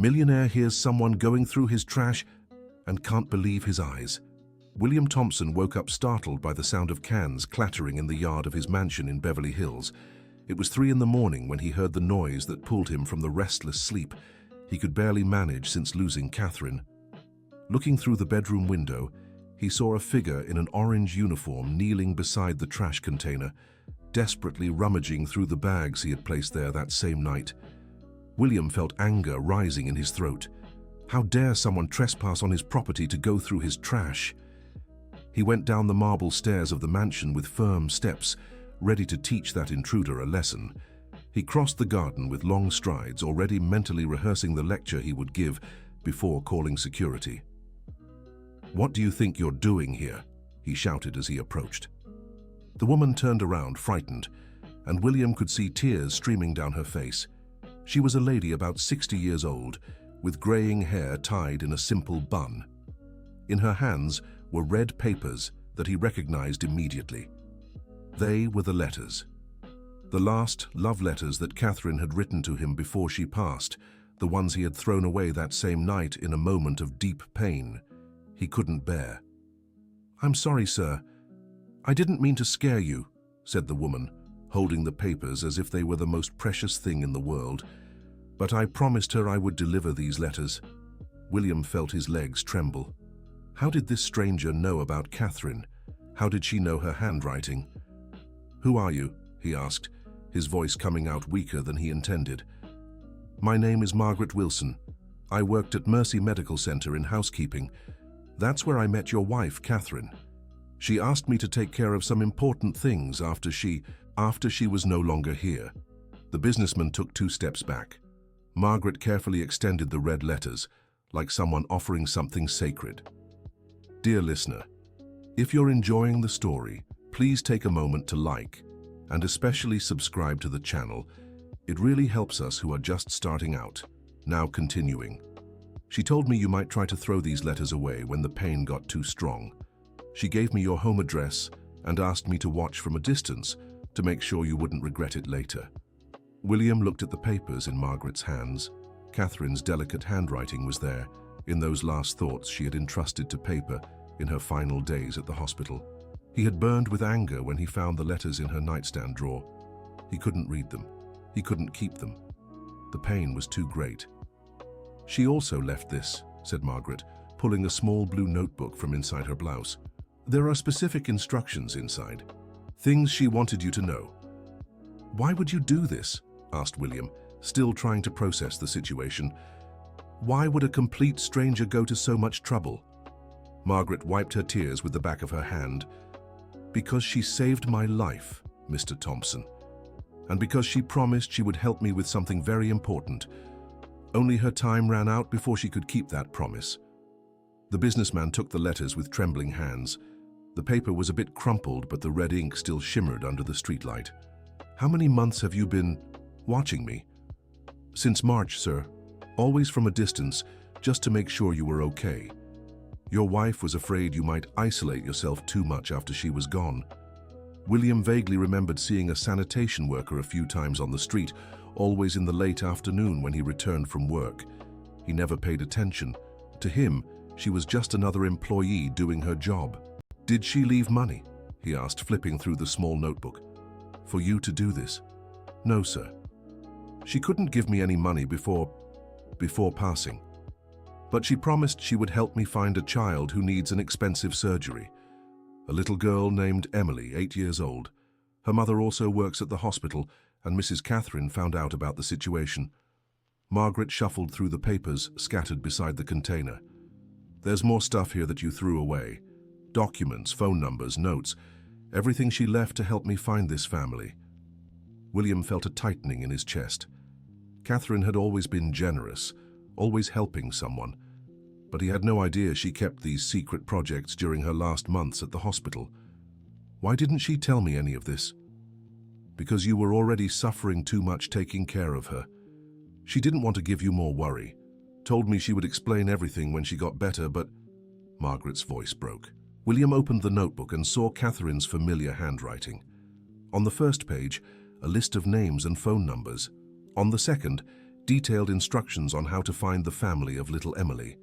Millionaire hears someone going through his trash and can't believe his eyes. William Thompson woke up startled by the sound of cans clattering in the yard of his mansion in Beverly Hills. It was 3 in the morning when he heard the noise that pulled him from the restless sleep he could barely manage since losing Catherine. Looking through the bedroom window, he saw a figure in an orange uniform kneeling beside the trash container, desperately rummaging through the bags he had placed there that same night. William felt anger rising in his throat. How dare someone trespass on his property to go through his trash? He went down the marble stairs of the mansion with firm steps, ready to teach that intruder a lesson. He crossed the garden with long strides, already mentally rehearsing the lecture he would give before calling security. "What do you think you're doing here?" he shouted as he approached. The woman turned around, frightened, and William could see tears streaming down her face. She was a lady about 60 years old, with graying hair tied in a simple bun. In her hands were red papers that he recognized immediately. They were the letters. The last love letters that Catherine had written to him before she passed, the ones he had thrown away that same night in a moment of deep pain he couldn't bear. "I'm sorry, sir. I didn't mean to scare you," said the woman, holding the papers as if they were the most precious thing in the world. "But I promised her I would deliver these letters." William felt his legs tremble. How did this stranger know about Catherine? How did she know her handwriting? "Who are you?" he asked, his voice coming out weaker than he intended. "My name is Margaret Wilson. I worked at Mercy Medical Center in housekeeping. That's where I met your wife, Catherine. She asked me to take care of some important things after she was no longer here." The businessman took 2 steps back. Margaret carefully extended the red letters, like someone offering something sacred. "Dear listener, if you're enjoying the story, please take a moment to like, and especially subscribe to the channel. It really helps us who are just starting out." Now continuing. "She told me you might try to throw these letters away when the pain got too strong. She gave me your home address and asked me to watch from a distance to make sure you wouldn't regret it later." William looked at the papers in Margaret's hands. Catherine's delicate handwriting was there, in those last thoughts she had entrusted to paper in her final days at the hospital. He had burned with anger when he found the letters in her nightstand drawer. He couldn't read them. He couldn't keep them. The pain was too great. "She also left this," said Margaret, pulling a small blue notebook from inside her blouse. "There are specific instructions inside. Things she wanted you to know." "Why would you do this?" asked William, still trying to process the situation. "Why would a complete stranger go to so much trouble?" Margaret wiped her tears with the back of her hand. "Because she saved my life, Mr. Thompson. And because she promised she would help me with something very important. Only her time ran out before she could keep that promise." The businessman took the letters with trembling hands. The paper was a bit crumpled, but the red ink still shimmered under the streetlight. "How many months have you been watching me?" "Since March, sir. Always from a distance, just to make sure you were okay. Your wife was afraid you might isolate yourself too much after she was gone." William vaguely remembered seeing a sanitation worker a few times on the street, always in the late afternoon when he returned from work. He never paid attention. To him, she was just another employee doing her job. "Did she leave money?" he asked, flipping through the small notebook. "For you to do this?" "No, sir. She couldn't give me any money before passing. But she promised she would help me find a child who needs an expensive surgery. A little girl named Emily, 8 years old. Her mother also works at the hospital, and Mrs. Catherine found out about the situation." Margaret shuffled through the papers scattered beside the container. "There's more stuff here that you threw away. Documents, phone numbers, notes. Everything she left to help me find this family." William felt a tightening in his chest. Catherine had always been generous, always helping someone, but he had no idea she kept these secret projects during her last months at the hospital. "Why didn't she tell me any of this?" "Because you were already suffering too much taking care of her. She didn't want to give you more worry. Told me she would explain everything when she got better, but..." Margaret's voice broke. William opened the notebook and saw Catherine's familiar handwriting. On the first page, a list of names and phone numbers. On the second, detailed instructions on how to find the family of little Emily.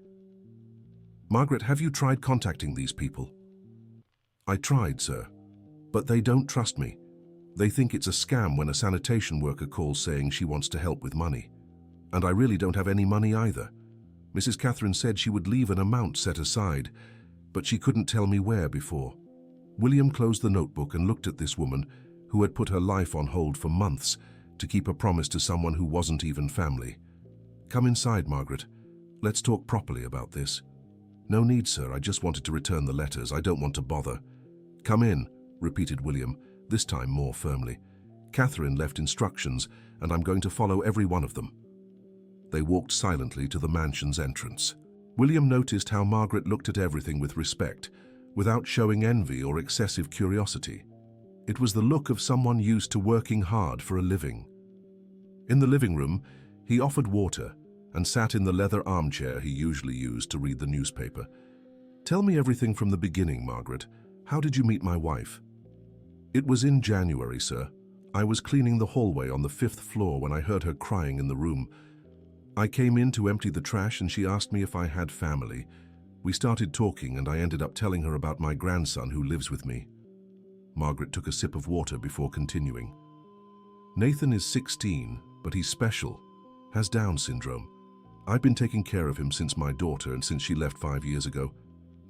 Margaret, have you tried contacting these people? I tried, sir, but they don't trust me. They think it's a scam when a sanitation worker calls saying she wants to help with money. And I really don't have any money either. Mrs. Catherine said she would leave an amount set aside, but she couldn't tell me where before. William closed the notebook and looked at this woman who had put her life on hold for months to keep a promise to someone who wasn't even family. Come inside, Margaret. Let's talk properly about this. No need, sir. I just wanted to return the letters. I don't want to bother. Come in, repeated William, this time more firmly. Catherine left instructions, and I'm going to follow every one of them. They walked silently to the mansion's entrance. William noticed how Margaret looked at everything with respect, without showing envy or excessive curiosity. It was the look of someone used to working hard for a living. In the living room, he offered water and sat in the leather armchair he usually used to read the newspaper. Tell me everything from the beginning, Margaret. How did you meet my wife? It was in January, sir. I was cleaning the hallway on the 5th floor when I heard her crying in the room. I came in to empty the trash and she asked me if I had family. We started talking and I ended up telling her about my grandson who lives with me. Margaret took a sip of water before continuing. Nathan is 16, but he's special, has Down syndrome. I've been taking care of him since my daughter and since she left 5 years ago.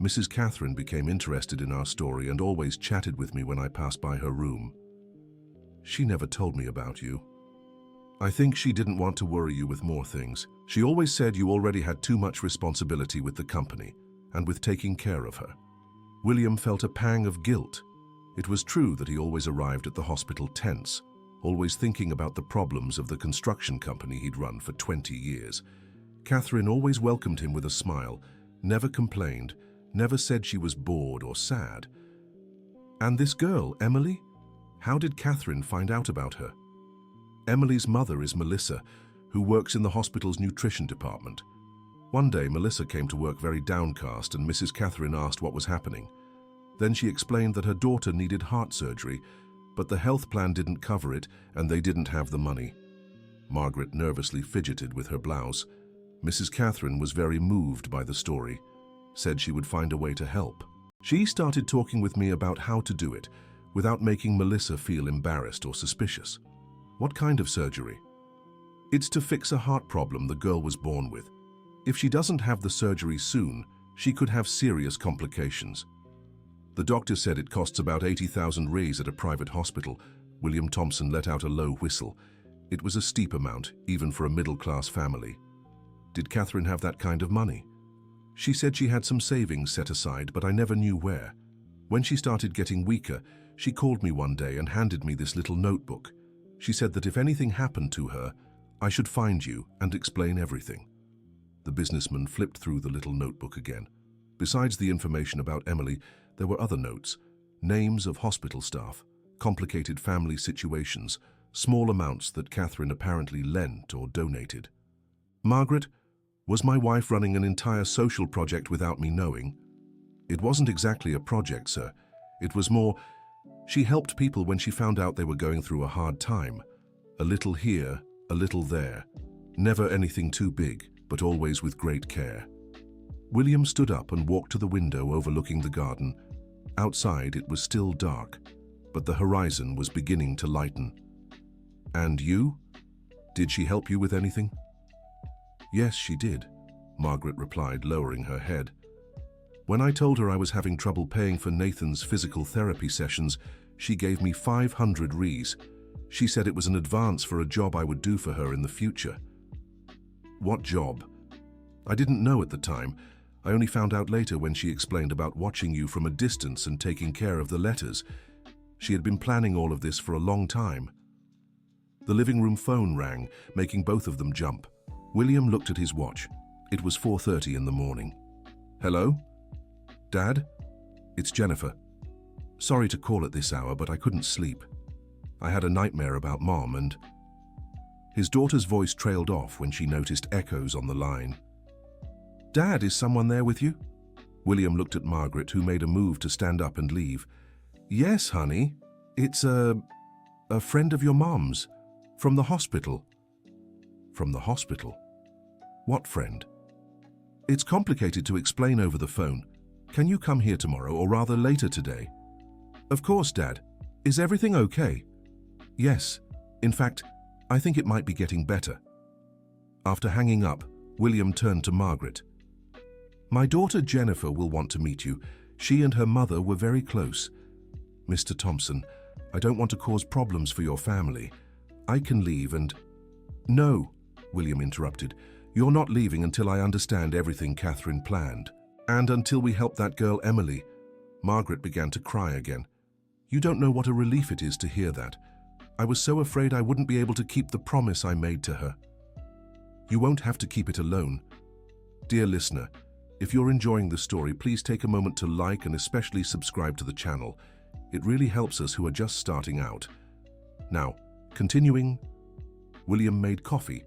Mrs. Catherine became interested in our story and always chatted with me when I passed by her room. She never told me about you. I think she didn't want to worry you with more things. She always said you already had too much responsibility with the company and with taking care of her. William felt a pang of guilt. It was true that he always arrived at the hospital tense, always thinking about the problems of the construction company he'd run for 20 years. Catherine always welcomed him with a smile, never complained, never said she was bored or sad. And this girl, Emily? How did Catherine find out about her? Emily's mother is Melissa, who works in the hospital's nutrition department. One day, Melissa came to work very downcast and Mrs. Catherine asked what was happening. Then she explained that her daughter needed heart surgery, but the health plan didn't cover it and they didn't have the money. Margaret nervously fidgeted with her blouse. Mrs. Catherine was very moved by the story, said she would find a way to help. She started talking with me about how to do it, without making Melissa feel embarrassed or suspicious. What kind of surgery? It's to fix a heart problem the girl was born with. If she doesn't have the surgery soon, she could have serious complications. The doctor said it costs about 80,000 reis at a private hospital. William Thompson let out a low whistle. It was a steep amount, even for a middle-class family. Did Catherine have that kind of money? She said she had some savings set aside, but I never knew where. When she started getting weaker, she called me one day and handed me this little notebook. She said that if anything happened to her, I should find you and explain everything. The businessman flipped through the little notebook again. Besides the information about Emily, there were other notes, names of hospital staff, complicated family situations, small amounts that Catherine apparently lent or donated. Margaret, was my wife running an entire social project without me knowing? It wasn't exactly a project, sir. It was more, she helped people when she found out they were going through a hard time. A little here, a little there. Never anything too big, but always with great care. William stood up and walked to the window overlooking the garden. Outside it was still dark, but the horizon was beginning to lighten. And you? Did she help you with anything? Yes, she did, Margaret replied, lowering her head. When I told her I was having trouble paying for Nathan's physical therapy sessions, she gave me 500 reis. She said it was an advance for a job I would do for her in the future. What job? I didn't know at the time. I only found out later when she explained about watching you from a distance and taking care of the letters. She had been planning all of this for a long time. The living room phone rang, making both of them jump. William looked at his watch. It was 4:30 in the morning. Hello? Dad? It's Jennifer. Sorry to call at this hour, but I couldn't sleep. I had a nightmare about Mom and... His daughter's voice trailed off when she noticed echoes on the line. Dad, is someone there with you? William looked at Margaret, who made a move to stand up and leave. Yes, honey. It's a friend of your Mom's. From the hospital. From the hospital? What friend? It's complicated to explain over the phone. Can you come here tomorrow, or rather later today? Of course, Dad. Is everything okay? Yes. In fact, I think it might be getting better. After hanging up, William turned to Margaret. My daughter Jennifer will want to meet you. She and her mother were very close. Mr. Thompson, I don't want to cause problems for your family. I can leave and... No, William interrupted. You're not leaving until I understand everything Catherine planned. And until we help that girl Emily. Margaret began to cry again. You don't know what a relief it is to hear that. I was so afraid I wouldn't be able to keep the promise I made to her. You won't have to keep it alone. Dear listener, if you're enjoying the story, please take a moment to like and especially subscribe to the channel. It really helps us who are just starting out. Now, continuing, William made coffee,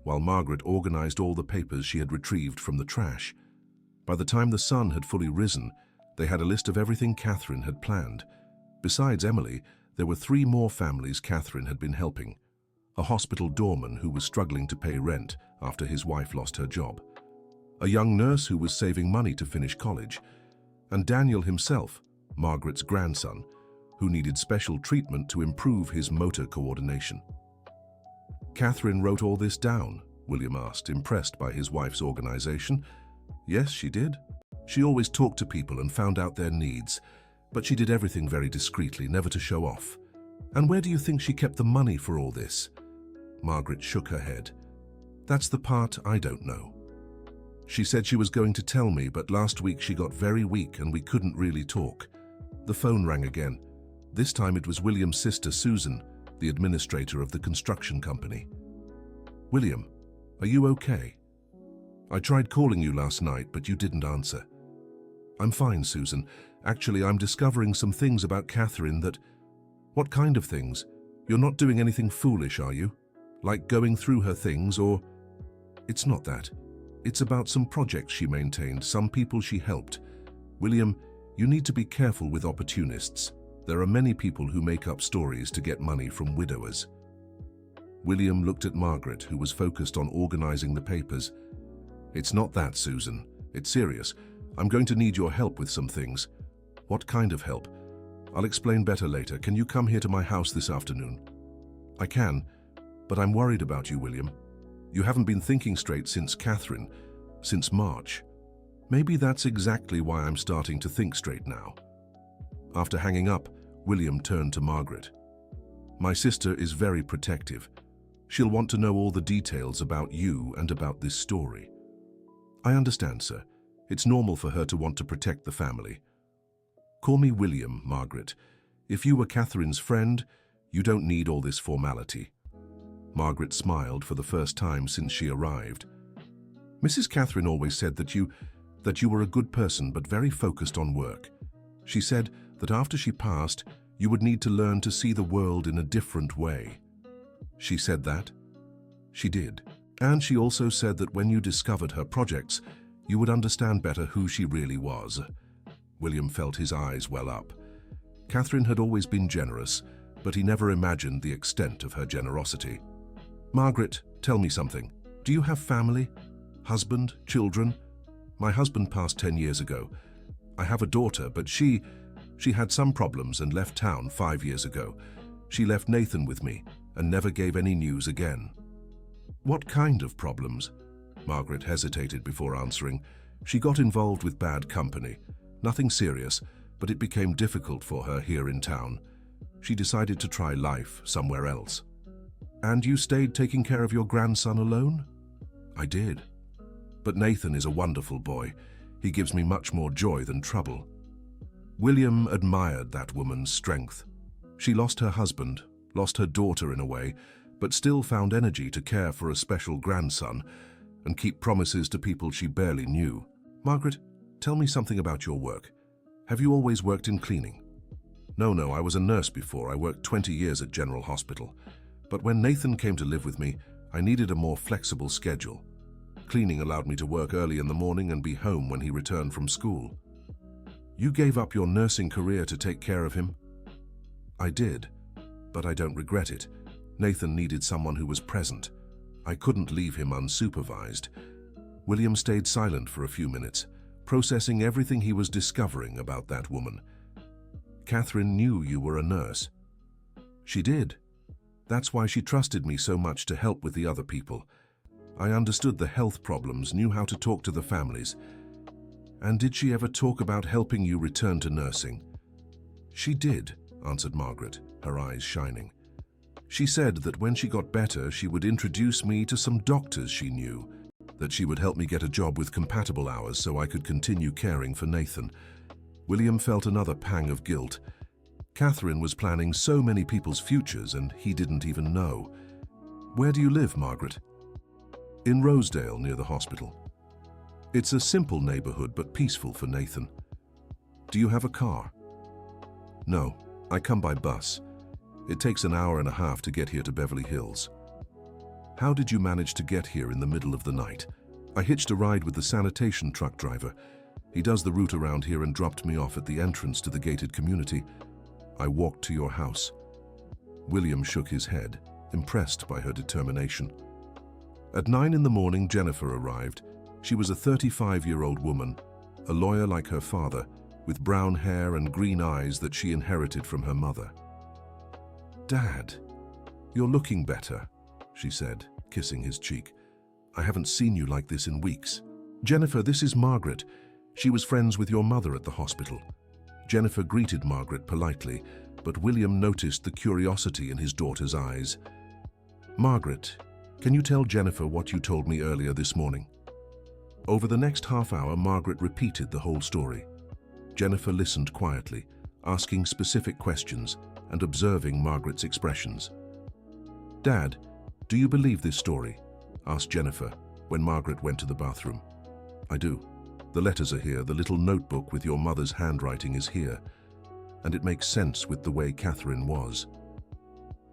while Margaret organized all the papers she had retrieved from the trash. By the time the sun had fully risen, they had a list of everything Catherine had planned. Besides Emily, there were 3 more families Catherine had been helping. A hospital doorman who was struggling to pay rent after his wife lost her job. A young nurse who was saving money to finish college. And Daniel himself, Margaret's grandson, who needed special treatment to improve his motor coordination. Catherine wrote all this down, William asked, impressed by his wife's organization. Yes, she did. She always talked to people and found out their needs, but she did everything very discreetly, never to show off. And where do you think she kept the money for all this? Margaret shook her head. That's the part I don't know. She said she was going to tell me, but last week she got very weak and we couldn't really talk. The phone rang again. This time it was William's sister Susan, the administrator of the construction company. William, are you okay? I tried calling you last night, but you didn't answer. I'm fine, Susan. Actually, I'm discovering some things about Catherine that... What kind of things? You're not doing anything foolish, are you? Like going through her things, or... It's not that. It's about some projects she maintained, some people she helped. William, you need to be careful with opportunists. There are many people who make up stories to get money from widowers. William looked at Margaret, who was focused on organizing the papers. It's not that, Susan. It's serious. I'm going to need your help with some things. What kind of help? I'll explain better later. Can you come here to my house this afternoon? I can, but I'm worried about you, William. You haven't been thinking straight since Catherine, since March. Maybe that's exactly why I'm starting to think straight now. After hanging up, William turned to Margaret. My sister is very protective. She'll want to know all the details about you and about this story. I understand, sir. It's normal for her to want to protect the family. Call me William, Margaret. If you were Catherine's friend, you don't need all this formality. Margaret smiled for the first time since she arrived. Mrs. Catherine always said that you were a good person but very focused on work. She said that after she passed, you would need to learn to see the world in a different way. She said that? She did. And she also said that when you discovered her projects, you would understand better who she really was. William felt his eyes well up. Catherine had always been generous, but he never imagined the extent of her generosity. Margaret, tell me something. Do you have family? Husband? Children? My husband passed 10 years ago. I have a daughter, but she had some problems and left town 5 years ago. She left Nathan with me and never gave any news again. What kind of problems? Margaret hesitated before answering. She got involved with bad company. Nothing serious, but it became difficult for her here in town. She decided to try life somewhere else. And you stayed taking care of your grandson alone? I did. But Nathan is a wonderful boy. He gives me much more joy than trouble. William admired that woman's strength. She lost her husband, lost her daughter in a way, but still found energy to care for a special grandson and keep promises to people she barely knew. Margaret, tell me something about your work. Have you always worked in cleaning? No, I was a nurse before. I worked 20 years at General Hospital. But when Nathan came to live with me, I needed a more flexible schedule. Cleaning allowed me to work early in the morning and be home when he returned from school. You gave up your nursing career to take care of him? I did, but I don't regret it. Nathan needed someone who was present. I couldn't leave him unsupervised. William stayed silent for a few minutes, processing everything he was discovering about that woman. Catherine knew you were a nurse. She did. That's why she trusted me so much to help with the other people. I understood the health problems, knew how to talk to the families. And did she ever talk about helping you return to nursing? She did, answered Margaret, her eyes shining. She said that when she got better, she would introduce me to some doctors she knew, that she would help me get a job with compatible hours so I could continue caring for Nathan. William felt another pang of guilt. Catherine was planning so many people's futures and he didn't even know. Where do you live, Margaret? In Rosedale, near the hospital. It's a simple neighborhood but peaceful for Nathan. Do you have a car? No, I come by bus. It takes an hour and a half to get here to Beverly Hills. How did you manage to get here in the middle of the night? I hitched a ride with the sanitation truck driver. He does the route around here and dropped me off at the entrance to the gated community. I walked to your house. William shook his head, impressed by her determination. At 9 in the morning, Jennifer arrived. She was a 35-year-old woman, a lawyer like her father, with brown hair and green eyes that she inherited from her mother. Dad, you're looking better, she said, kissing his cheek. I haven't seen you like this in weeks. Jennifer, this is Margaret. She was friends with your mother at the hospital. Jennifer greeted Margaret politely, but William noticed the curiosity in his daughter's eyes. Margaret, can you tell Jennifer what you told me earlier this morning? Over the next half hour, Margaret repeated the whole story. Jennifer listened quietly, asking specific questions and observing Margaret's expressions. Dad, do you believe this story? Asked Jennifer when Margaret went to the bathroom. I do. The letters are here, the little notebook with your mother's handwriting is here, and it makes sense with the way Catherine was.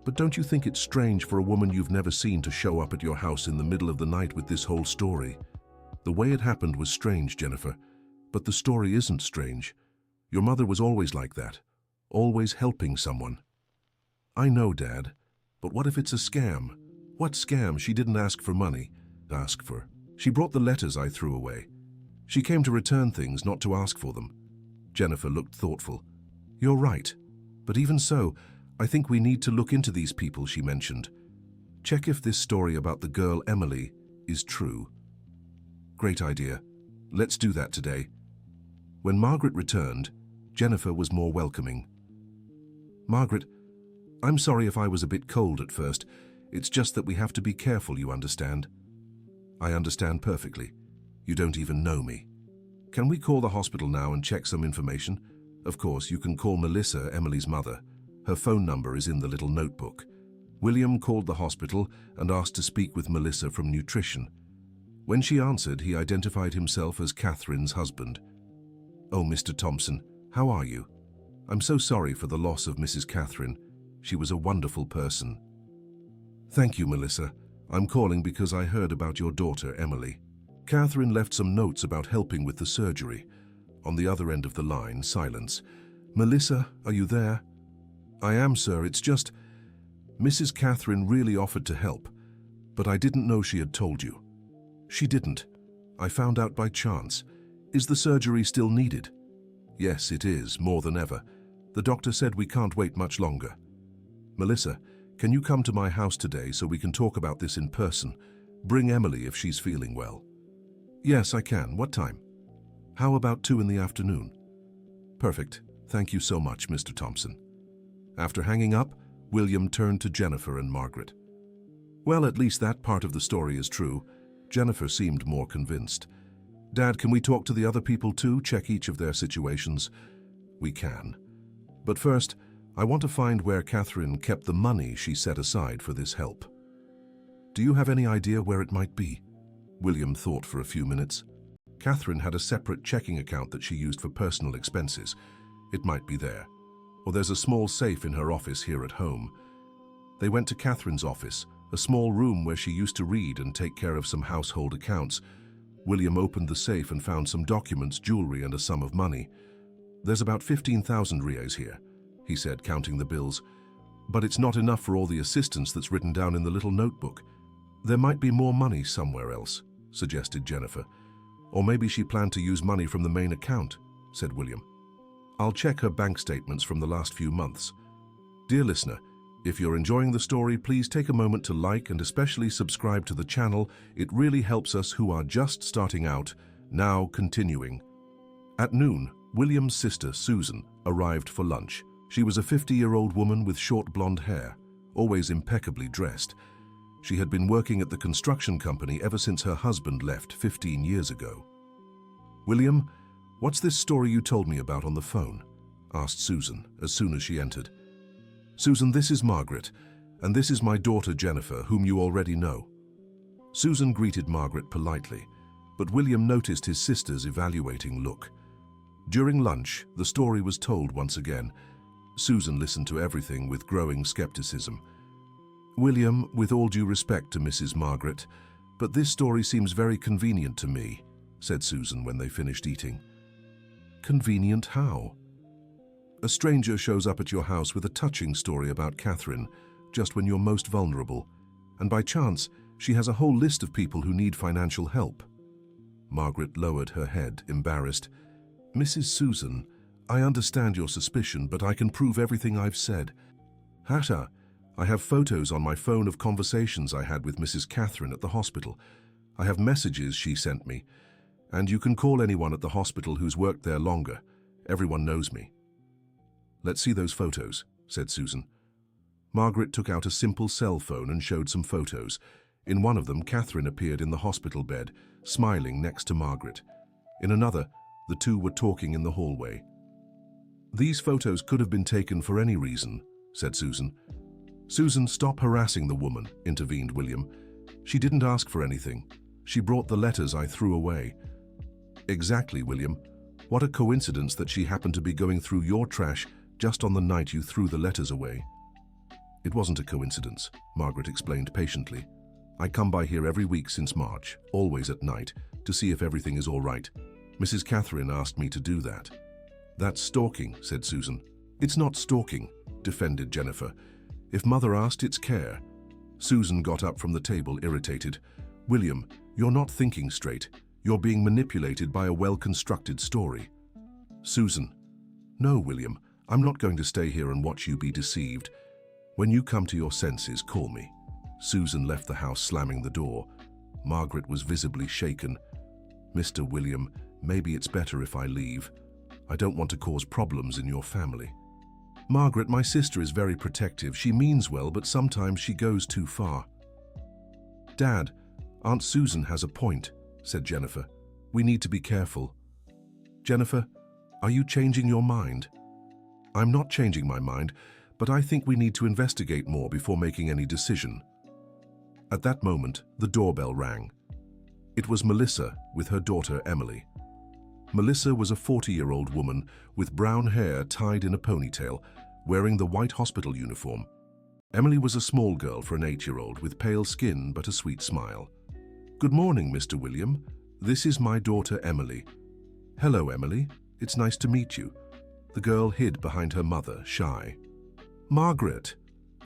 But don't you think it's strange for a woman you've never seen to show up at your house in the middle of the night with this whole story? The way it happened was strange, Jennifer, but the story isn't strange. Your mother was always like that, always helping someone. I know, Dad, but what if it's a scam? What scam? She didn't ask for money. Ask for. She brought the letters I threw away. She came to return things, not to ask for them. Jennifer looked thoughtful. You're right, but even so, I think we need to look into these people she mentioned. Check if this story about the girl Emily is true. Great idea. Let's do that today. When Margaret returned, Jennifer was more welcoming. Margaret, I'm sorry if I was a bit cold at first. It's just that we have to be careful, you understand? I understand perfectly. You don't even know me. Can we call the hospital now and check some information? Of course, you can call Melissa, Emily's mother. Her phone number is in the little notebook. William called the hospital and asked to speak with Melissa from nutrition. When she answered, he identified himself as Catherine's husband. Oh, Mr. Thompson, how are you? I'm so sorry for the loss of Mrs. Catherine. She was a wonderful person. Thank you, Melissa. I'm calling because I heard about your daughter, Emily. Catherine left some notes about helping with the surgery. On the other end of the line, silence. Melissa, are you there? I am, sir. It's just... Mrs. Catherine really offered to help, but I didn't know she had told you. She didn't. I found out by chance. Is the surgery still needed? Yes, it is, more than ever. The doctor said we can't wait much longer. Melissa, can you come to my house today so we can talk about this in person? Bring Emily if she's feeling well. Yes, I can. What time? How about 2 in the afternoon? Perfect. Thank you so much, Mr. Thompson. After hanging up, William turned to Jennifer and Margaret. Well, at least that part of the story is true. Jennifer seemed more convinced. Dad, can we talk to the other people too? Check each of their situations? We can. But first, I want to find where Catherine kept the money she set aside for this help. Do you have any idea where it might be? William thought for a few minutes. Catherine had a separate checking account that she used for personal expenses. It might be there. Or there's a small safe in her office here at home. They went to Catherine's office, a small room where she used to read and take care of some household accounts. William opened the safe and found some documents, jewelry, and a sum of money. There's about 15,000 reais here, he said, counting the bills. But it's not enough for all the assistance that's written down in the little notebook. There might be more money somewhere else, suggested Jennifer. Or maybe she planned to use money from the main account, said William. I'll check her bank statements from the last few months. Dear listener, if you're enjoying the story, please take a moment to like and especially subscribe to the channel. It really helps us who are just starting out. Now continuing. At noon, William's sister, Susan, arrived for lunch. She was a 50-year-old woman with short blonde hair, always impeccably dressed. She had been working at the construction company ever since her husband left 15 years ago. William, what's this story you told me about on the phone? Asked Susan as soon as she entered. Susan, this is Margaret, and this is my daughter Jennifer, whom you already know. Susan greeted Margaret politely, but William noticed his sister's evaluating look. During lunch, the story was told once again. Susan listened to everything with growing skepticism. William, with all due respect to Mrs. Margaret, but this story seems very convenient to me, said Susan when they finished eating. Convenient how? A stranger shows up at your house with a touching story about Catherine, just when you're most vulnerable, and by chance, she has a whole list of people who need financial help. Margaret lowered her head, embarrassed. Mrs. Susan, I understand your suspicion, but I can prove everything I've said. Hatta, I have photos on my phone of conversations I had with Mrs. Catherine at the hospital. I have messages she sent me, and you can call anyone at the hospital who's worked there longer. Everyone knows me. Let's see those photos, said Susan. Margaret took out a simple cell phone and showed some photos. In one of them, Catherine appeared in the hospital bed, smiling next to Margaret. In another, the two were talking in the hallway. These photos could have been taken for any reason, said Susan. Susan, stop harassing the woman, intervened William. She didn't ask for anything. She brought the letters I threw away. Exactly, William. What a coincidence that she happened to be going through your trash just on the night you threw the letters away. It wasn't a coincidence, Margaret explained patiently. I come by here every week since March, always at night, to see if everything is all right. Mrs. Catherine asked me to do that. That's stalking, said Susan. It's not stalking, defended Jennifer. If Mother asked, it's care. Susan got up from the table, irritated. William, you're not thinking straight. You're being manipulated by a well-constructed story. Susan, no, William. I'm not going to stay here and watch you be deceived. When you come to your senses, call me. Susan left the house, slamming the door. Margaret was visibly shaken. Mr. William, maybe it's better if I leave. I don't want to cause problems in your family. Margaret, my sister is very protective. She means well, but sometimes she goes too far. Dad, Aunt Susan has a point, said Jennifer. We need to be careful. Jennifer, are you changing your mind? I'm not changing my mind, but I think we need to investigate more before making any decision. At that moment, the doorbell rang. It was Melissa with her daughter Emily. Melissa was a 40-year-old woman with brown hair tied in a ponytail, wearing the white hospital uniform. Emily was a small girl for an 8-year-old with pale skin but a sweet smile. Good morning, Mr. William. This is my daughter Emily. Hello, Emily. It's nice to meet you. The girl hid behind her mother, shy. Margaret,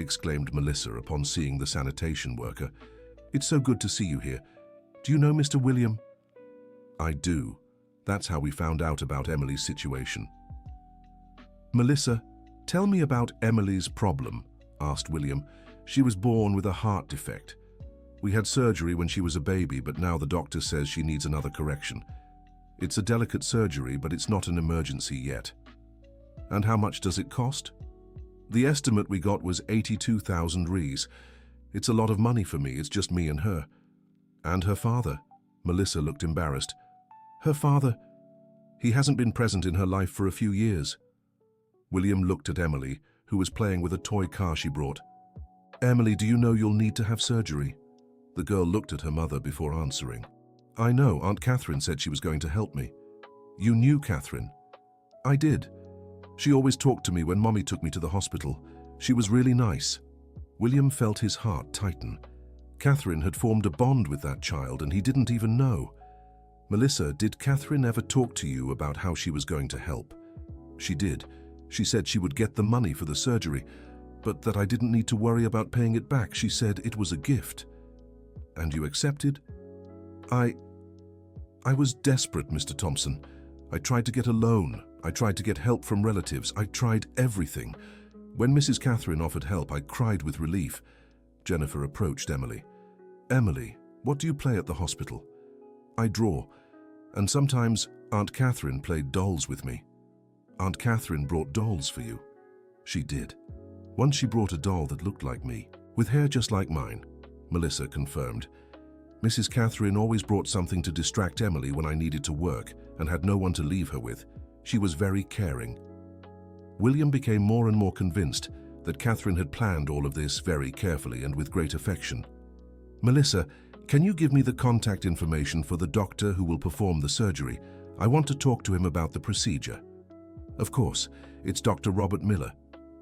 exclaimed Melissa upon seeing the sanitation worker. It's so good to see you here. Do you know Mr. William? I do. That's how we found out about Emily's situation. Melissa, tell me about Emily's problem, asked William. She was born with a heart defect. We had surgery when she was a baby, but now the doctor says she needs another correction. It's a delicate surgery, but it's not an emergency yet. And how much does it cost? The estimate we got was 82,000 Rs. It's a lot of money for me. It's just me and her. And her father. Melissa looked embarrassed. Her father, he hasn't been present in her life for a few years. William looked at Emily, who was playing with a toy car she brought. Emily, do you know you'll need to have surgery? The girl looked at her mother before answering. I know, Aunt Catherine said she was going to help me. You knew Catherine? I did. She always talked to me when Mommy took me to the hospital. She was really nice. William felt his heart tighten. Catherine had formed a bond with that child and he didn't even know. Melissa, did Catherine ever talk to you about how she was going to help? She did. She said she would get the money for the surgery, but that I didn't need to worry about paying it back. She said it was a gift. And you accepted? I was desperate, Mr. Thompson. I tried to get a loan. I tried to get help from relatives. I tried everything. When Mrs. Catherine offered help, I cried with relief. Jennifer approached Emily. Emily, what do you play at the hospital? I draw. And sometimes Aunt Catherine played dolls with me. Aunt Catherine brought dolls for you. She did. Once she brought a doll that looked like me, with hair just like mine, Melissa confirmed. Mrs. Catherine always brought something to distract Emily when I needed to work and had no one to leave her with. She was very caring. William became more and more convinced that Catherine had planned all of this very carefully and with great affection. Melissa, can you give me the contact information for the doctor who will perform the surgery? I want to talk to him about the procedure. Of course, it's Dr. Robert Miller.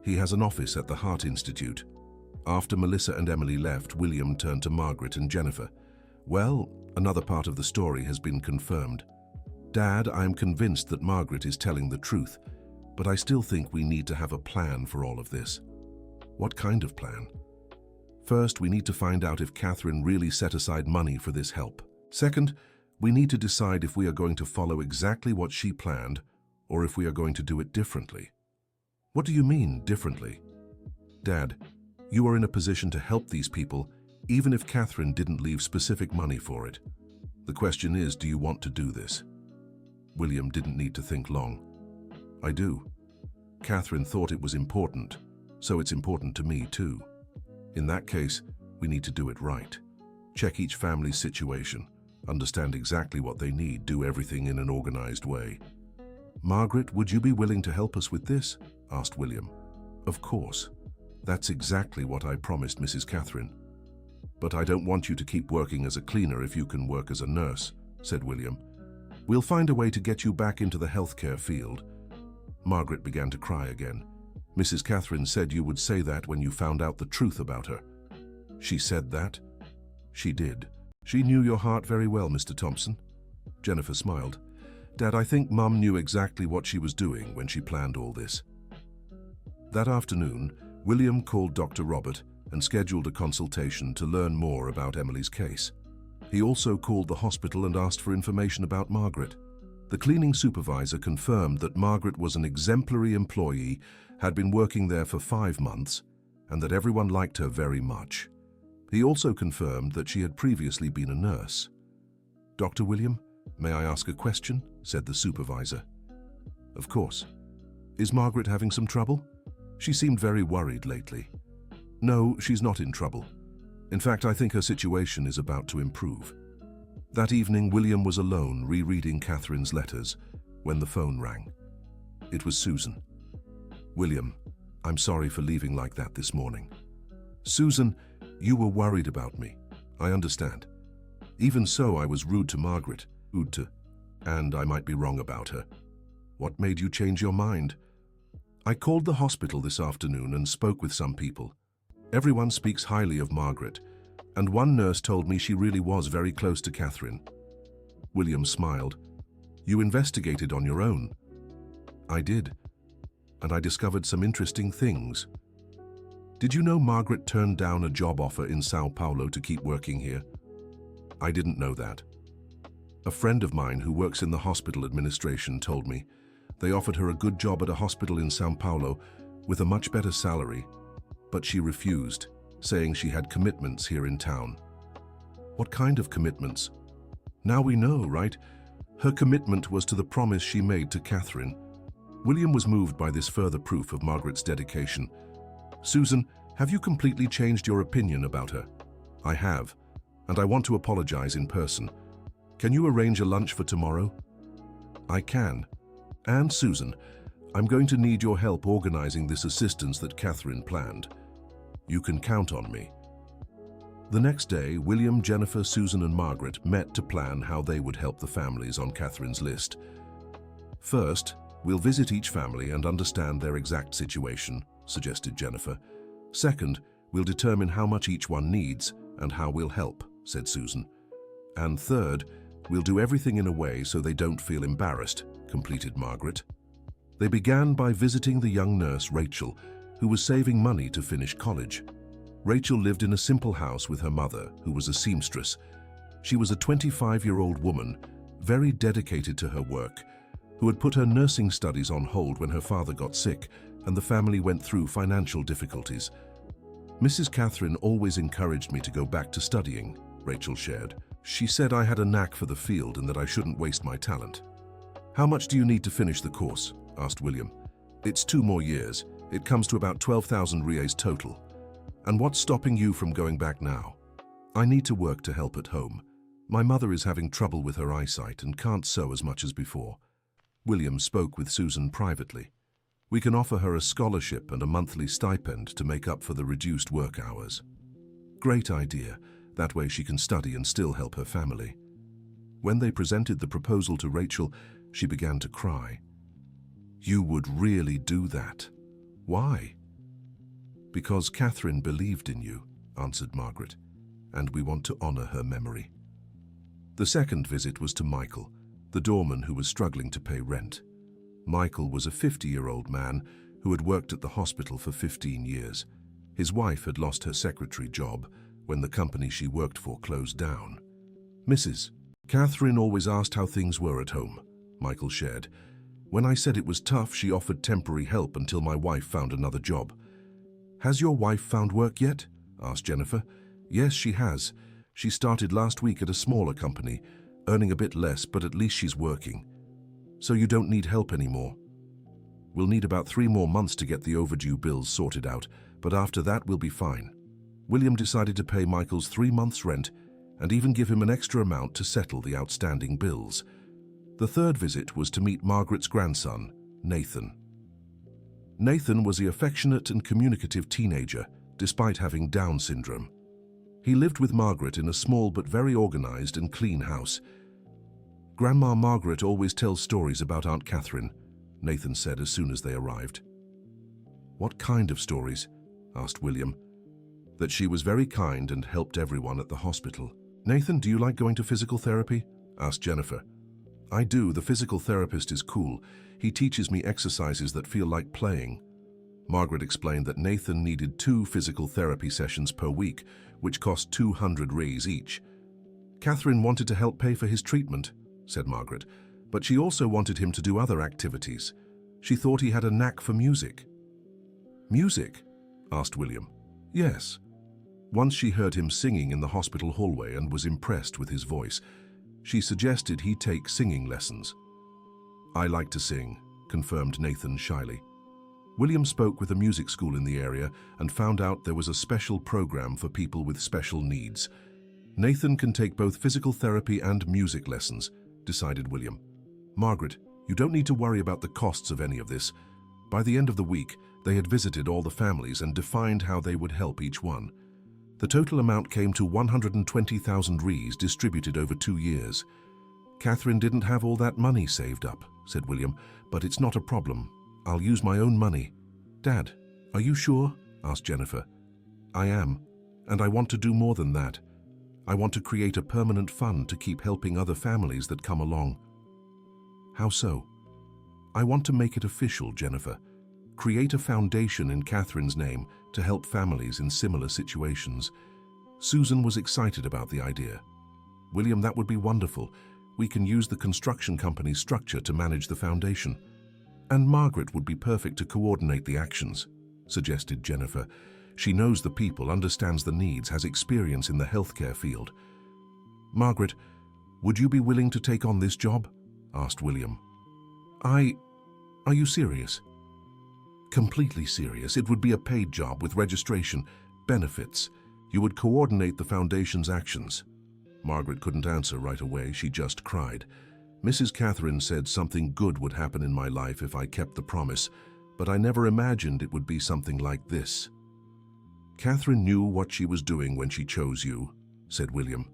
He has an office at the Heart Institute. After Melissa and Emily left, William turned to Margaret and Jennifer. Well, another part of the story has been confirmed. Dad, I am convinced that Margaret is telling the truth, but I still think we need to have a plan for all of this. What kind of plan? First, we need to find out if Catherine really set aside money for this help. Second, we need to decide if we are going to follow exactly what she planned or if we are going to do it differently. What do you mean, differently? Dad, you are in a position to help these people even if Catherine didn't leave specific money for it. The question is, do you want to do this? William didn't need to think long. I do. Catherine thought it was important, so it's important to me too. In that case, we need to do it right. Check each family's situation, understand exactly what they need, do everything in an organized way. Margaret, would you be willing to help us with this? Asked William. Of course. That's exactly what I promised Mrs. Catherine. But I don't want you to keep working as a cleaner if you can work as a nurse, said William. We'll find a way to get you back into the healthcare field. Margaret began to cry again. Mrs. Catherine said you would say that when you found out the truth about her. She said that? She did. She knew your heart very well, Mr. Thompson. Jennifer smiled. Dad, I think Mum knew exactly what she was doing when she planned all this. That afternoon, William called Dr. Robert and scheduled a consultation to learn more about Emily's case. He also called the hospital and asked for information about Margaret. The cleaning supervisor confirmed that Margaret was an exemplary employee, had been working there for 5 months, and that everyone liked her very much. He also confirmed that she had previously been a nurse. Dr. William, may I ask a question? Said the supervisor. Of course. Is Margaret having some trouble? She seemed very worried lately. No, she's not in trouble. In fact, I think her situation is about to improve. That evening, William was alone rereading Catherine's letters when the phone rang. It was Susan. William, I'm sorry for leaving like that this morning. Susan, you were worried about me. I understand. Even so, I was rude to Margaret, and I might be wrong about her. What made you change your mind? I called the hospital this afternoon and spoke with some people. Everyone speaks highly of Margaret, and one nurse told me she really was very close to Catherine. William smiled. You investigated on your own. I did, and I discovered some interesting things. Did you know Margaret turned down a job offer in Sao Paulo to keep working here? I didn't know that. A friend of mine who works in the hospital administration told me they offered her a good job at a hospital in Sao Paulo with a much better salary, but she refused, saying she had commitments here in town. What kind of commitments? Now we know, right? Her commitment was to the promise she made to Catherine. William was moved by this further proof of Margaret's dedication. Susan, have you completely changed your opinion about her? I have, and I want to apologize in person. Can you arrange a lunch for tomorrow? I can. And Susan, I'm going to need your help organizing this assistance that Catherine planned. You can count on me. The next day, William, Jennifer, Susan, and Margaret met to plan how they would help the families on Catherine's list. First, we'll visit each family and understand their exact situation, suggested Jennifer. Second, we'll determine how much each one needs and how we'll help, said Susan. And third, we'll do everything in a way so they don't feel embarrassed, completed Margaret. They began by visiting the young nurse, Rachel, who was saving money to finish college. Rachel lived in a simple house with her mother, who was a seamstress. She was a 25-year-old woman, very dedicated to her work, who had put her nursing studies on hold when her father got sick and the family went through financial difficulties. Mrs. Catherine always encouraged me to go back to studying, Rachel shared. She said I had a knack for the field and that I shouldn't waste my talent. How much do you need to finish the course? Asked William. It's 2 more years. It comes to about 12,000 reais total. And what's stopping you from going back now? I need to work to help at home. My mother is having trouble with her eyesight and can't sew as much as before. William spoke with Susan privately. We can offer her a scholarship and a monthly stipend to make up for the reduced work hours. Great idea. That way she can study and still help her family. When they presented the proposal to Rachel, she began to cry. You would really do that? Why? Because Catherine believed in you, answered Margaret, and we want to honor her memory. The second visit was to Michael, the doorman who was struggling to pay rent. Michael was a 50-year-old man who had worked at the hospital for 15 years. His wife had lost her secretary job when the company she worked for closed down. Mrs. Catherine always asked how things were at home, Michael shared. When I said it was tough, she offered temporary help until my wife found another job. Has your wife found work yet? Asked Jennifer. Yes, she has. She started last week at a smaller company, earning a bit less, but at least she's working. So you don't need help anymore? We'll need about 3 more months to get the overdue bills sorted out, but after that we'll be fine. William decided to pay Michael's 3 months' rent and even give him an extra amount to settle the outstanding bills. The third visit was to meet Margaret's grandson, Nathan. Nathan was the affectionate and communicative teenager, despite having Down syndrome. He lived with Margaret in a small but very organized and clean house. Grandma Margaret always tells stories about Aunt Catherine, Nathan said as soon as they arrived. What kind of stories? Asked William. That she was very kind and helped everyone at the hospital. Nathan, do you like going to physical therapy? Asked Jennifer. I do. The physical therapist is cool. He teaches me exercises that feel like playing. Margaret explained that Nathan needed 2 physical therapy sessions per week, which cost 200 reais each. Catherine wanted to help pay for his treatment, said Margaret, but she also wanted him to do other activities. She thought he had a knack for music. Music? Asked William. Yes. Once she heard him singing in the hospital hallway and was impressed with his voice. She suggested he take singing lessons. I like to sing, confirmed Nathan shyly. William spoke with a music school in the area and found out there was a special program for people with special needs. Nathan can take both physical therapy and music lessons, decided William. Margaret, you don't need to worry about the costs of any of this. By the end of the week, they had visited all the families and defined how they would help each one. The total amount came to 120,000 reais distributed over 2 years. Catherine didn't have all that money saved up, said William, but it's not a problem. I'll use my own money. Dad, are you sure? Asked Jennifer. I am, and I want to do more than that. I want to create a permanent fund to keep helping other families that come along. How so? I want to make it official, Jennifer. Create a foundation in Catherine's name to help families in similar situations. Susan was excited about the idea. William, that would be wonderful. We can use the construction company's structure to manage the foundation. And Margaret would be perfect to coordinate the actions, suggested Jennifer. She knows the people, understands the needs, has experience in the healthcare field. Margaret, would you be willing to take on this job? Asked William. Are you serious? Completely serious. It would be a paid job with registration, benefits. You would coordinate the foundation's actions. Margaret couldn't answer right away. She just cried. Mrs. Catherine said something good would happen in my life if I kept the promise, but I never imagined it would be something like this. Catherine knew what she was doing when she chose you, said William.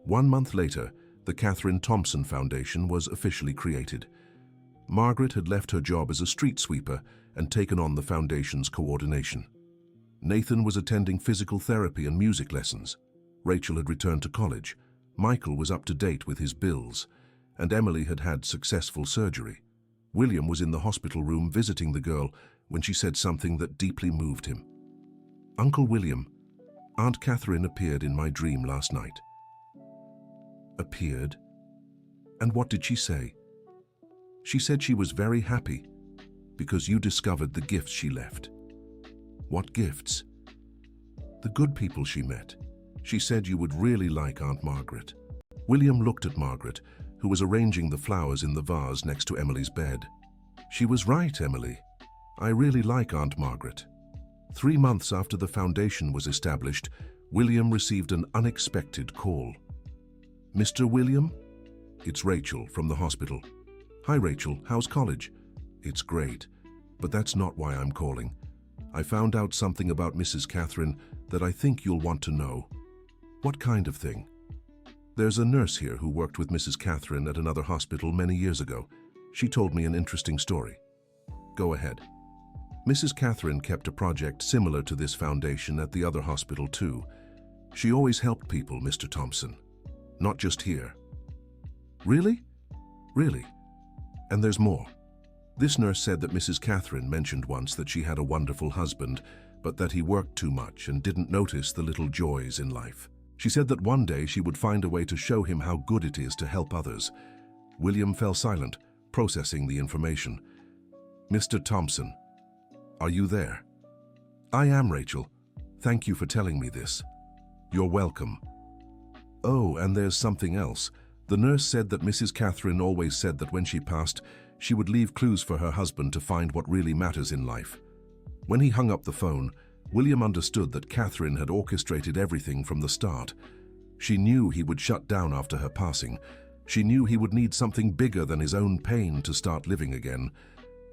1 month later, the Catherine Thompson Foundation was officially created. Margaret had left her job as a street sweeper and taken on the foundation's coordination. Nathan was attending physical therapy and music lessons. Rachel had returned to college. Michael was up to date with his bills, and Emily had had successful surgery. William was in the hospital room visiting the girl when she said something that deeply moved him. Uncle William, Aunt Catherine appeared in my dream last night. Appeared? And what did she say? She said she was very happy because you discovered the gifts she left. What gifts? The good people she met. She said you would really like Aunt Margaret. William looked at Margaret, who was arranging the flowers in the vase next to Emily's bed. She was right, Emily. I really like Aunt Margaret. 3 months after the foundation was established, William received an unexpected call. Mr. William? It's Rachel from the hospital. Hi, Rachel. How's college? It's great, but that's not why I'm calling. I found out something about Mrs. Catherine that I think you'll want to know. What kind of thing? There's a nurse here who worked with Mrs. Catherine at another hospital many years ago. She told me an interesting story. Go ahead. Mrs. Catherine kept a project similar to this foundation at the other hospital too. She always helped people, Mr. Thompson. Not just here. Really? Really? And there's more. This nurse said that Mrs. Catherine mentioned once that she had a wonderful husband, but that he worked too much and didn't notice the little joys in life. She said that one day she would find a way to show him how good it is to help others. William fell silent, processing the information. Mr. Thompson, are you there? I am, Rachel. Thank you for telling me this. You're welcome. Oh, and there's something else. The nurse said that Mrs. Catherine always said that when she passed, she would leave clues for her husband to find what really matters in life. When he hung up the phone, William understood that Catherine had orchestrated everything from the start. She knew he would shut down after her passing. She knew he would need something bigger than his own pain to start living again.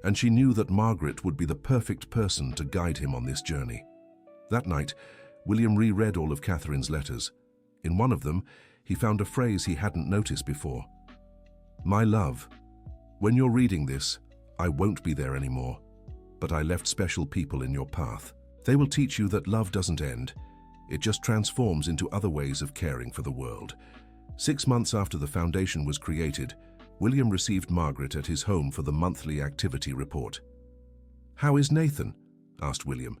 And she knew that Margaret would be the perfect person to guide him on this journey. That night, William reread all of Catherine's letters. In one of them, he found a phrase he hadn't noticed before. My love, when you're reading this, I won't be there anymore, but I left special people in your path. They will teach you that love doesn't end. It just transforms into other ways of caring for the world. 6 months after the foundation was created, William received Margaret at his home for the monthly activity report. How is Nathan? Asked William.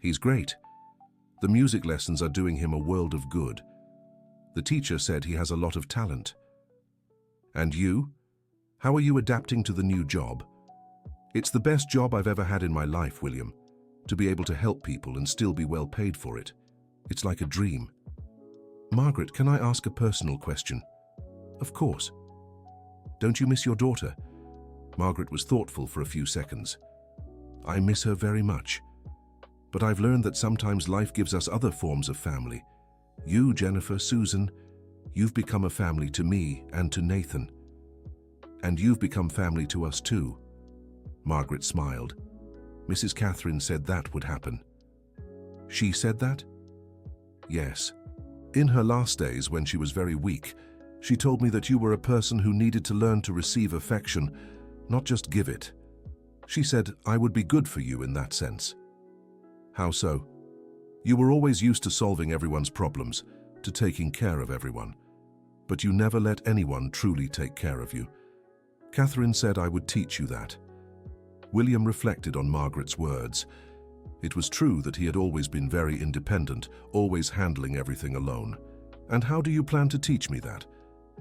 He's great. The music lessons are doing him a world of good. The teacher said he has a lot of talent. And you? How are you adapting to the new job? It's the best job I've ever had in my life, William. To be able to help people and still be well paid for it. It's like a dream. Margaret, can I ask a personal question? Of course. Don't you miss your daughter? Margaret was thoughtful for a few seconds. I miss her very much. But I've learned that sometimes life gives us other forms of family. You, Jennifer, Susan, you've become a family to me and to Nathan. And you've become family to us too. Margaret smiled. Mrs. Catherine said that would happen. She said that? Yes. In her last days, when she was very weak, she told me that you were a person who needed to learn to receive affection, not just give it. She said I would be good for you in that sense. How so? You were always used to solving everyone's problems, to taking care of everyone. But you never let anyone truly take care of you. Catherine said I would teach you that. William reflected on Margaret's words. It was true that he had always been very independent, always handling everything alone. And how do you plan to teach me that?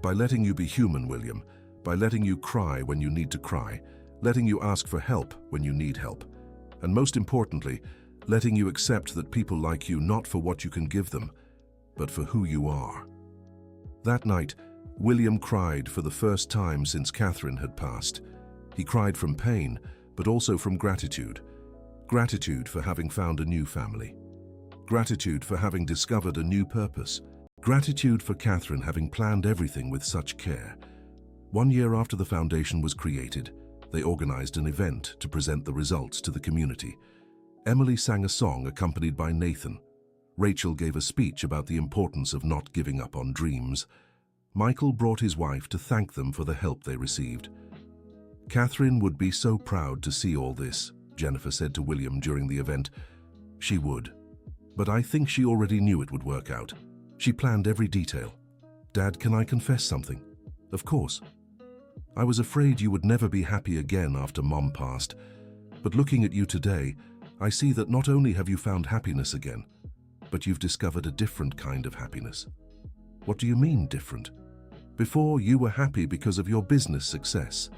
By letting you be human, William. By letting you cry when you need to cry. Letting you ask for help when you need help. And most importantly, letting you accept that people like you not for what you can give them, but for who you are. That night, William cried for the first time since Catherine had passed. He cried from pain, but also from gratitude. Gratitude for having found a new family. Gratitude for having discovered a new purpose. Gratitude for Catherine having planned everything with such care. 1 year after the foundation was created, they organized an event to present the results to the community. Emily sang a song accompanied by Nathan. Rachel gave a speech about the importance of not giving up on dreams. Michael brought his wife to thank them for the help they received. Catherine would be so proud to see all this, Jennifer said to William during the event. She would. But I think she already knew it would work out. She planned every detail. Dad, can I confess something? Of course. I was afraid you would never be happy again after Mom passed. But looking at you today, I see that not only have you found happiness again, but you've discovered a different kind of happiness. What do you mean, different? Before, you were happy because of your business success,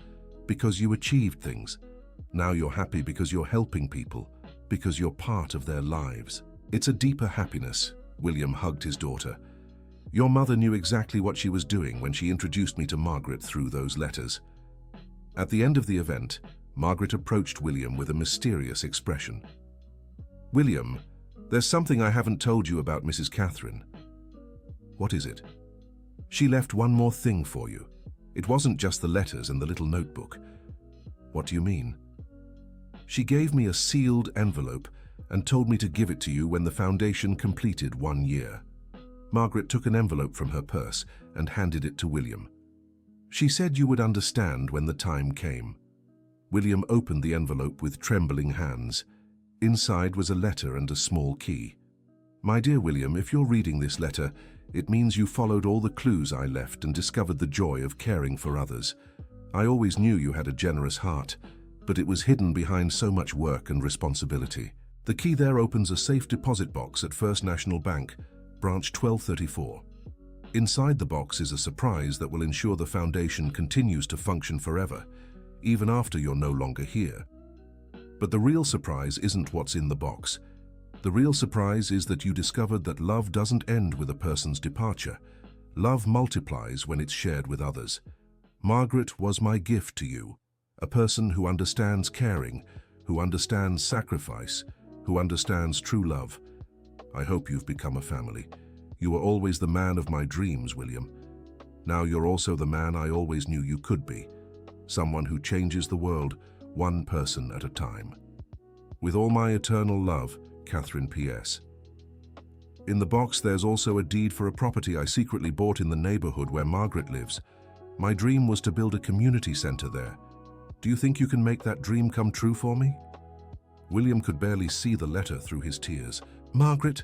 because you achieved things. Now you're happy because you're helping people, because you're part of their lives. It's a deeper happiness. William hugged his daughter. Your mother knew exactly what she was doing when she introduced me to Margaret through those letters. At the end of the event, Margaret approached William with a mysterious expression. William, there's something I haven't told you about Mrs. Catherine. What is it? She left one more thing for you. It wasn't just the letters and the little notebook. What do you mean? She gave me a sealed envelope and told me to give it to you when the foundation completed 1 year. Margaret took an envelope from her purse and handed it to William. She said you would understand when the time came. William opened the envelope with trembling hands. Inside was a letter and a small key. My dear William, if you're reading this letter, it means you followed all the clues I left and discovered the joy of caring for others. I always knew you had a generous heart, but it was hidden behind so much work and responsibility. The key there opens a safe deposit box at First National Bank, branch 1234. Inside the box is a surprise that will ensure the foundation continues to function forever, even after you're no longer here. But the real surprise isn't what's in the box. The real surprise is that you discovered that love doesn't end with a person's departure. Love multiplies when it's shared with others. Margaret was my gift to you, a person who understands caring, who understands sacrifice, who understands true love. I hope you've become a family. You were always the man of my dreams, William. Now you're also the man I always knew you could be. Someone who changes the world, one person at a time. With all my eternal love, Catherine P.S. In the box there's also a deed for a property I secretly bought in the neighborhood where Margaret lives. My dream was to build a community center there. Do you think you can make that dream come true for me? William could barely see the letter through his tears. Margaret,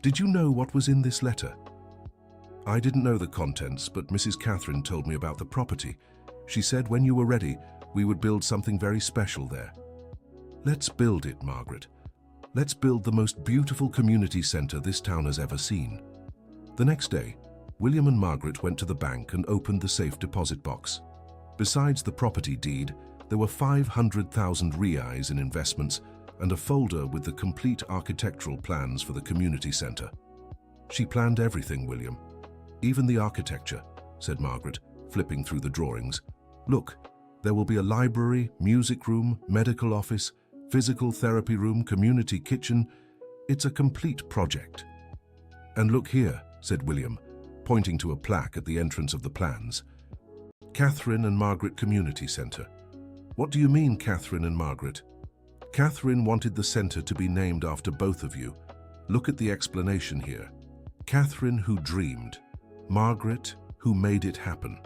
did you know what was in this letter? I didn't know the contents, but Mrs. Catherine told me about the property. She said when you were ready, we would build something very special there. Let's build it, Margaret. Let's build the most beautiful community center this town has ever seen. The next day, William and Margaret went to the bank and opened the safe deposit box. Besides the property deed, there were 500,000 reais in investments and a folder with the complete architectural plans for the community center. She planned everything, William. Even the architecture, said Margaret, flipping through the drawings. Look, there will be a library, music room, medical office, physical therapy room, community kitchen. It's a complete project. And look here, said William, pointing to a plaque at the entrance of the plans. Catherine and Margaret Community Center. What do you mean, Catherine and Margaret? Catherine wanted the center to be named after both of you. Look at the explanation here. Catherine who dreamed, Margaret who made it happen.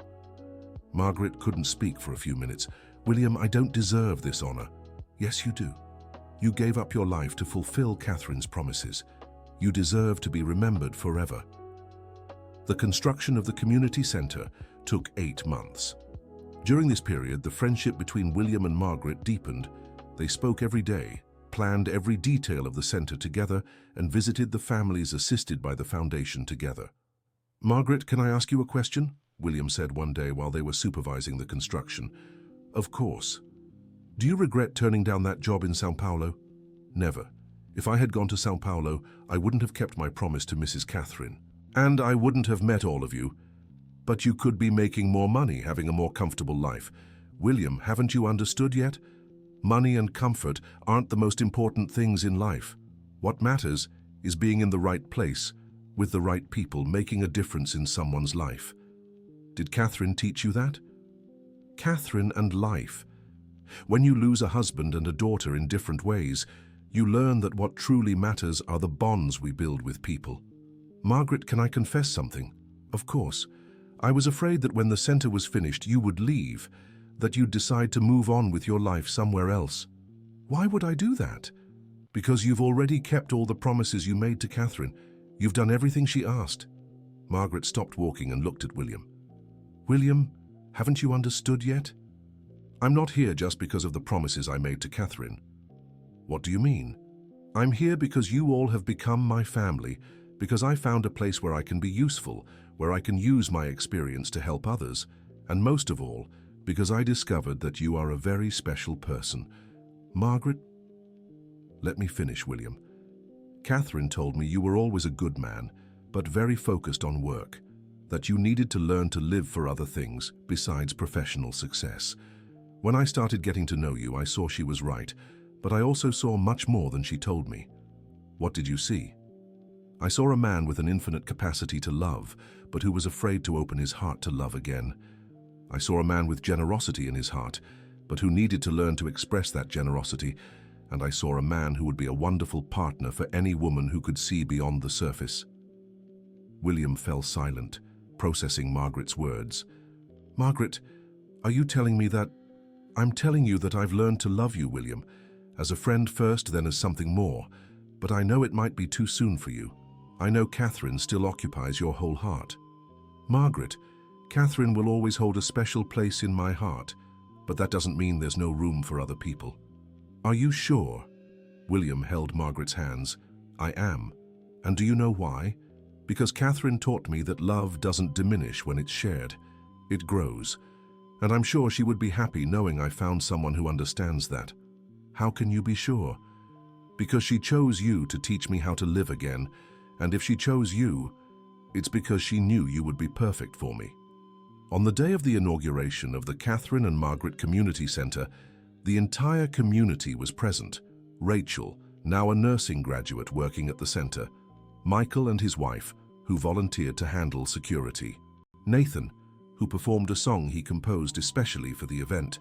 Margaret couldn't speak for a few minutes. William, I don't deserve this honor. Yes, you do. You gave up your life to fulfill Catherine's promises. You deserve to be remembered forever. The construction of the community center took 8 months. During this period, the friendship between William and Margaret deepened. They spoke every day, planned every detail of the center together, and visited the families assisted by the foundation together. Margaret, can I ask you a question? William said one day while they were supervising the construction. Of course. Do you regret turning down that job in São Paulo? Never. If I had gone to São Paulo, I wouldn't have kept my promise to Mrs. Catherine. And I wouldn't have met all of you. But you could be making more money, having a more comfortable life. William, haven't you understood yet? Money and comfort aren't the most important things in life. What matters is being in the right place, with the right people, making a difference in someone's life. Did Catherine teach you that? Catherine and life. When you lose a husband and a daughter in different ways, you learn that what truly matters are the bonds we build with people. Margaret, can I confess something? Of course. I was afraid that when the center was finished, you would leave, that you'd decide to move on with your life somewhere else. Why would I do that? Because you've already kept all the promises you made to Catherine. You've done everything she asked. Margaret stopped walking and looked at William. William, haven't you understood yet? I'm not here just because of the promises I made to Catherine. What do you mean? I'm here because you all have become my family, because I found a place where I can be useful, where I can use my experience to help others, and most of all, because I discovered that you are a very special person. Margaret, let me finish, William. Catherine told me you were always a good man, but very focused on work, that you needed to learn to live for other things besides professional success. When I started getting to know you, I saw she was right, but I also saw much more than she told me. What did you see? I saw a man with an infinite capacity to love, but who was afraid to open his heart to love again. I saw a man with generosity in his heart, but who needed to learn to express that generosity, and I saw a man who would be a wonderful partner for any woman who could see beyond the surface. William fell silent, processing Margaret's words. Margaret, are you telling me that? I'm telling you that I've learned to love you, William, as a friend first, then as something more, but I know it might be too soon for you. I know Catherine still occupies your whole heart. Margaret, Catherine will always hold a special place in my heart, but that doesn't mean there's no room for other people. Are you sure? William held Margaret's hands. I am. And do you know why? Because Catherine taught me that love doesn't diminish when it's shared. It grows. And I'm sure she would be happy knowing I found someone who understands that. How can you be sure? Because she chose you to teach me how to live again, and if she chose you, it's because she knew you would be perfect for me. On the day of the inauguration of the Catherine and Margaret Community Center, the entire community was present. Rachel, now a nursing graduate working at the center, Michael and his wife, who volunteered to handle security, Nathan, who performed a song he composed especially for the event,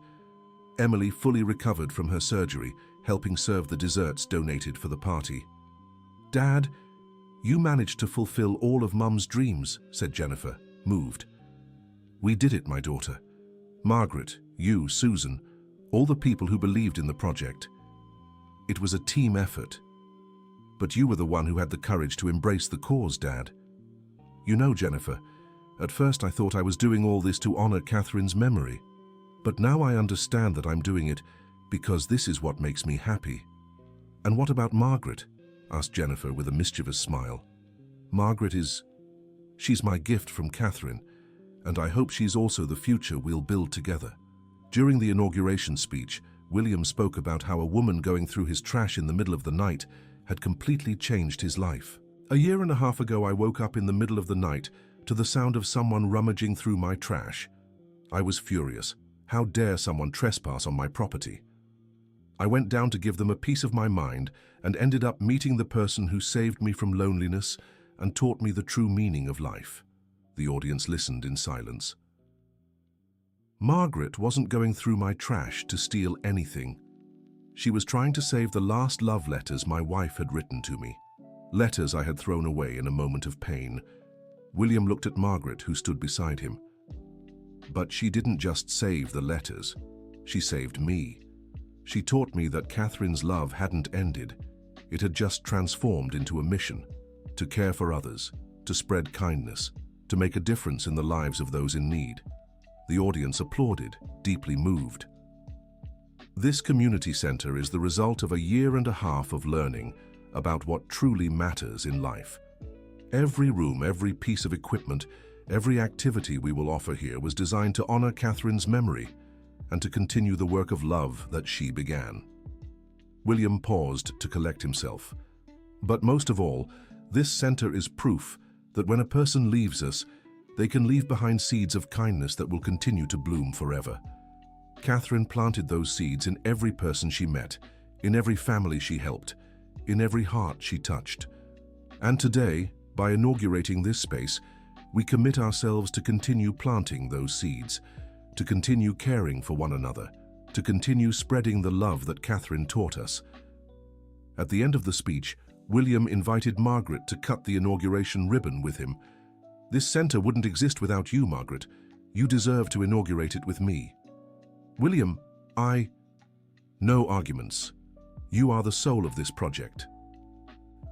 Emily, fully recovered from her surgery, helping serve the desserts donated for the party. Dad, you managed to fulfill all of Mum's dreams, said Jennifer, moved. We did it, my daughter. Margaret, you, Susan, all the people who believed in the project. It was a team effort. But you were the one who had the courage to embrace the cause, Dad. You know, Jennifer, at first I thought I was doing all this to honor Catherine's memory. But now I understand that I'm doing it because this is what makes me happy. And what about Margaret? Asked Jennifer with a mischievous smile. Margaret she's my gift from Catherine, and I hope she's also the future we'll build together. During the inauguration speech, William spoke about how a woman going through his trash in the middle of the night had completely changed his life. A year and a half ago, I woke up in the middle of the night to the sound of someone rummaging through my trash. I was furious. How dare someone trespass on my property? I went down to give them a piece of my mind and ended up meeting the person who saved me from loneliness and taught me the true meaning of life. The audience listened in silence. Margaret wasn't going through my trash to steal anything. She was trying to save the last love letters my wife had written to me. Letters I had thrown away in a moment of pain. William looked at Margaret, who stood beside him. But she didn't just save the letters. She saved me. She taught me that Catherine's love hadn't ended. It had just transformed into a mission, to care for others, to spread kindness, to make a difference in the lives of those in need. The audience applauded, deeply moved. This community center is the result of a year and a half of learning about what truly matters in life. Every room, every piece of equipment, every activity we will offer here was designed to honor Catherine's memory and to continue the work of love that she began. William paused to collect himself. But most of all, this center is proof that when a person leaves us, they can leave behind seeds of kindness that will continue to bloom forever. Catherine planted those seeds in every person she met, in every family she helped, in every heart she touched. And today, by inaugurating this space, we commit ourselves to continue planting those seeds, to continue caring for one another, to continue spreading the love that Catherine taught us. At the end of the speech, William invited Margaret to cut the inauguration ribbon with him. This center wouldn't exist without you, Margaret. You deserve to inaugurate it with me. William, No arguments. You are the soul of this project.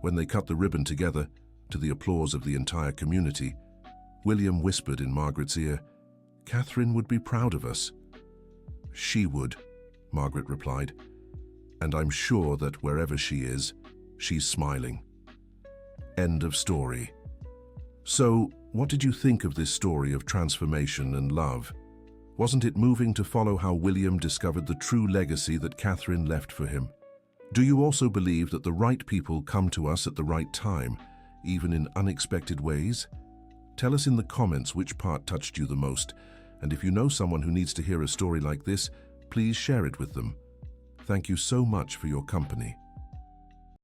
When they cut the ribbon together, to the applause of the entire community, William whispered in Margaret's ear, Catherine would be proud of us. She would, Margaret replied. and I'm sure that wherever she is, she's smiling. End of story. So, what did you think of this story of transformation and love? Wasn't it moving to follow how William discovered the true legacy that Catherine left for him? Do you also believe that the right people come to us at the right time, even in unexpected ways? Tell us in the comments which part touched you the most, and if you know someone who needs to hear a story like this, please share it with them. Thank you so much for your company.